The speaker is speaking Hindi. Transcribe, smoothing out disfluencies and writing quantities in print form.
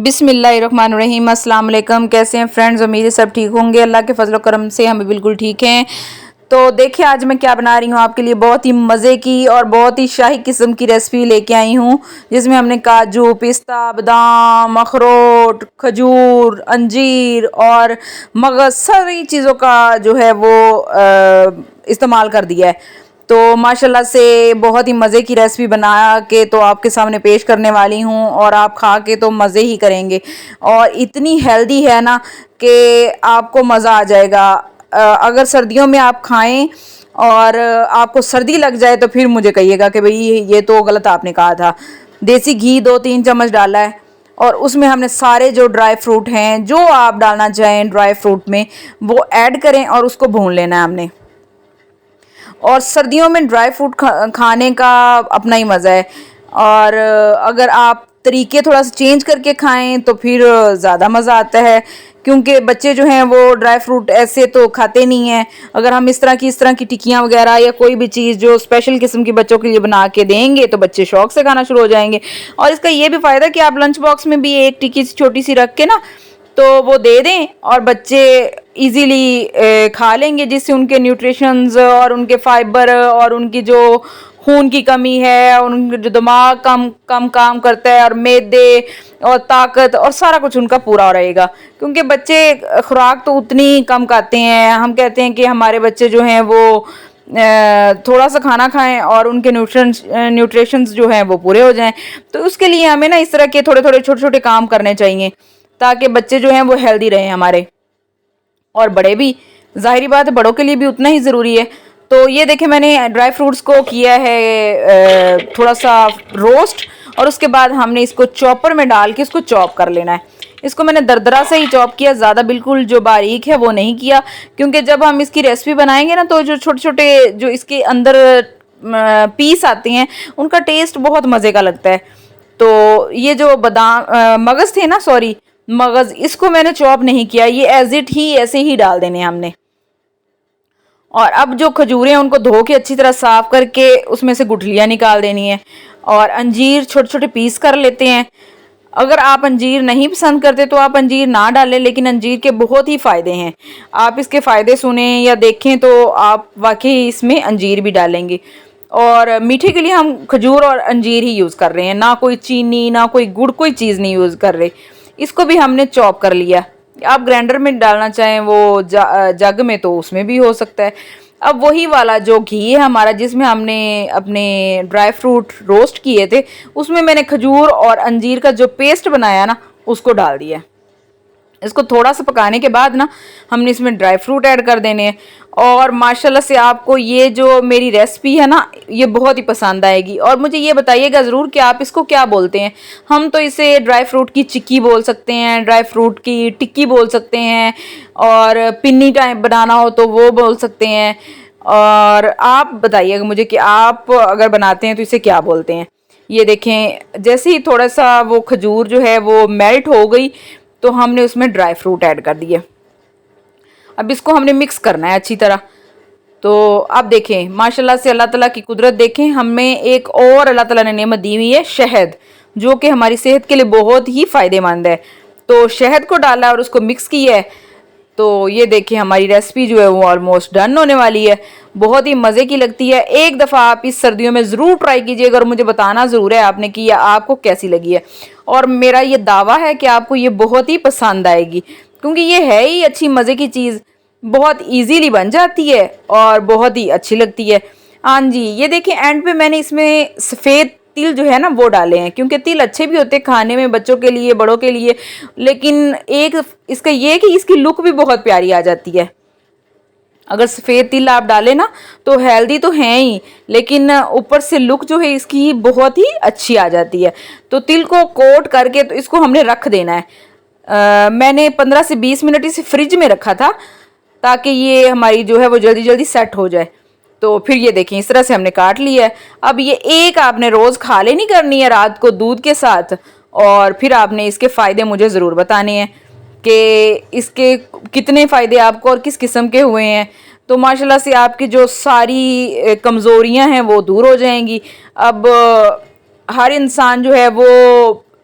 बिस्मिल्लाहिर्रहमानिर्रहीम। अस्सलाम वालेकुम। कैसे हैं फ्रेंड्स? उम्मीद है सब ठीक होंगे। अल्लाह के फजल करम से हम बिल्कुल ठीक हैं। तो देखिए आज मैं क्या बना रही हूँ आपके लिए, बहुत ही मज़े की और बहुत ही शाही किस्म की रेसिपी लेके आई हूँ, जिसमें हमने काजू, पिस्ता, बादाम, अखरोट, खजूर, अंजीर और मगज़ सारी चीज़ों का जो है वो इस्तेमाल कर दिया है। तो माशाल्लाह से बहुत ही मज़े की रेसिपी बना के तो आपके सामने पेश करने वाली हूँ, और आप खा के तो मज़े ही करेंगे। और इतनी हेल्दी है ना कि आपको मज़ा आ जाएगा। अगर सर्दियों में आप खाएं और आपको सर्दी लग जाए तो फिर मुझे कहिएगा कि भाई ये तो गलत आपने कहा था। देसी घी 2-3 चम्मच डाला है, और उसमें हमने सारे जो ड्राई फ्रूट हैं, जो आप डालना चाहें ड्राई फ्रूट में, वो ऐड करें और उसको भून लेना है हमने। और सर्दियों में ड्राई फ्रूट खाने का अपना ही मज़ा है। और अगर आप तरीके थोड़ा सा चेंज करके खाएं तो फिर ज़्यादा मज़ा आता है, क्योंकि बच्चे जो हैं वो ड्राई फ्रूट ऐसे तो खाते नहीं हैं। अगर हम इस तरह की टिक्कियाँ वगैरह या कोई भी चीज़ जो स्पेशल किस्म की बच्चों के लिए बना के देंगे तो बच्चे शौक से खाना शुरू हो जाएंगे। और इसका ये भी फ़ायदा कि आप लंच बॉक्स में भी एक टिक्की छोटी सी रख के ना तो वो दे दें और बच्चे इजीली खा लेंगे, जिससे उनके न्यूट्रिशंस और उनके फाइबर और उनकी जो खून की कमी है और उनका जो दिमाग कम कम काम करता है और मैदे और ताकत और सारा कुछ उनका पूरा रहेगा। क्योंकि बच्चे खुराक तो उतनी कम खाते हैं। हम कहते हैं कि हमारे बच्चे जो हैं वो थोड़ा सा खाना खाएं और उनके न्यूट्रिशंस जो हैं वो पूरे हो जाएं। तो उसके लिए हमें ना इस तरह के थोड़े थोड़े छोटे छोटे काम करने चाहिए, ताकि बच्चे जो हैं वो हेल्दी रहें हमारे, और बड़े भी। ज़ाहिरी बात है बड़ों के लिए भी उतना ही ज़रूरी है। तो ये देखें मैंने ड्राई फ्रूट्स को किया है थोड़ा सा रोस्ट, और उसके बाद हमने इसको चॉपर में डाल के इसको चॉप कर लेना है। इसको मैंने दरदरा से ही चॉप किया, ज़्यादा बिल्कुल जो बारीक है वो नहीं किया, क्योंकि जब हम इसकी रेसिपी बनाएंगे ना तो जो छोटे छोटे जो इसके अंदर पीस आते हैं उनका टेस्ट बहुत मज़े का लगता है। तो ये जो बादाम मगज़ थे ना, सॉरी मगज़, इसको मैंने चॉप नहीं किया, ये एज इट ही ऐसे ही डाल देने हमने। और अब जो खजूरें हैं उनको धो के अच्छी तरह साफ़ करके उसमें से गुठलियाँ निकाल देनी है। और अंजीर छोटे छोटे पीस कर लेते हैं। अगर आप अंजीर नहीं पसंद करते तो आप अंजीर ना डालें, लेकिन अंजीर के बहुत ही फ़ायदे हैं। आप इसके फ़ायदे सुने या देखें तो आप वाकई इसमें अंजीर भी डालेंगे। और मीठे के लिए हम खजूर और अंजीर ही यूज़ कर रहे हैं, ना कोई चीनी ना कोई गुड़, कोई चीज़ नहीं यूज़ कर रहे। इसको भी हमने चॉप कर लिया। आप ग्राइंडर में डालना चाहें वो जग में तो उसमें भी हो सकता है। अब वही वाला जो घी है हमारा, जिसमें हमने अपने ड्राई फ्रूट रोस्ट किए थे, उसमें मैंने खजूर और अंजीर का जो पेस्ट बनाया ना उसको डाल दिया। इसको थोड़ा सा पकाने के बाद ना हमने इसमें ड्राई फ्रूट ऐड कर देने हैं। और माशाल्लाह से आपको ये जो मेरी रेसिपी है ना ये बहुत ही पसंद आएगी। और मुझे ये बताइएगा ज़रूर कि आप इसको क्या बोलते हैं। हम तो इसे ड्राई फ्रूट की चिक्की बोल सकते हैं, ड्राई फ्रूट की टिक्की बोल सकते हैं, और पिन्नी टाइप बनाना हो तो वो बोल सकते हैं। और आप बताइएगा मुझे कि आप अगर बनाते हैं तो इसे क्या बोलते हैं। ये देखें जैसे ही थोड़ा सा वो खजूर जो है वो मेल्ट हो गई तो हमने उसमें ड्राई फ्रूट ऐड कर दिए। अब इसको हमने मिक्स करना है अच्छी तरह। तो अब देखें माशाल्लाह से अल्लाह ताला की कुदरत देखें, हमें एक और अल्लाह ताला ने नेमत दी हुई है, शहद, जो कि हमारी सेहत के लिए बहुत ही फ़ायदेमंद है। तो शहद को डाला और उसको मिक्स किया है। तो ये देखिए हमारी रेसिपी जो है वो ऑलमोस्ट डन होने वाली है। बहुत ही मज़े की लगती है। एक दफ़ा आप इस सर्दियों में ज़रूर ट्राई कीजिएगा और मुझे बताना ज़रूर है आपने कि आपको कैसी लगी है। और मेरा ये दावा है कि आपको ये बहुत ही पसंद आएगी, क्योंकि ये है ही अच्छी मज़े की चीज़, बहुत इजीली बन जाती है और बहुत ही अच्छी लगती है। हाँ जी, ये देखिए एंड पे मैंने इसमें सफ़ेद तिल जो है ना वो डाले हैं, क्योंकि तिल अच्छे भी होते हैं खाने में, बच्चों के लिए बड़ों के लिए। लेकिन एक इसका ये है कि इसकी लुक भी बहुत प्यारी आ जाती है। अगर सफ़ेद तिल आप डालें ना तो हेल्दी तो हैं ही, लेकिन ऊपर से लुक जो है इसकी बहुत ही अच्छी आ जाती है। तो तिल को कोट करके तो इसको हमने रख देना है। मैंने 15 से 20 मिनट इसे फ्रिज में रखा था, ताकि ये हमारी जो है वो जल्दी जल्दी सेट हो जाए। तो फिर ये देखें इस तरह से हमने काट लिया है। अब ये एक आपने रोज़ खा लेनी करनी है रात को दूध के साथ, और फिर आपने इसके फ़ायदे मुझे ज़रूर बताने हैं कि इसके कितने फ़ायदे आपको और किस किस्म के हुए हैं। तो माशाल्लाह से आपकी जो सारी कमज़ोरियां हैं वो दूर हो जाएंगी। अब हर इंसान जो है वो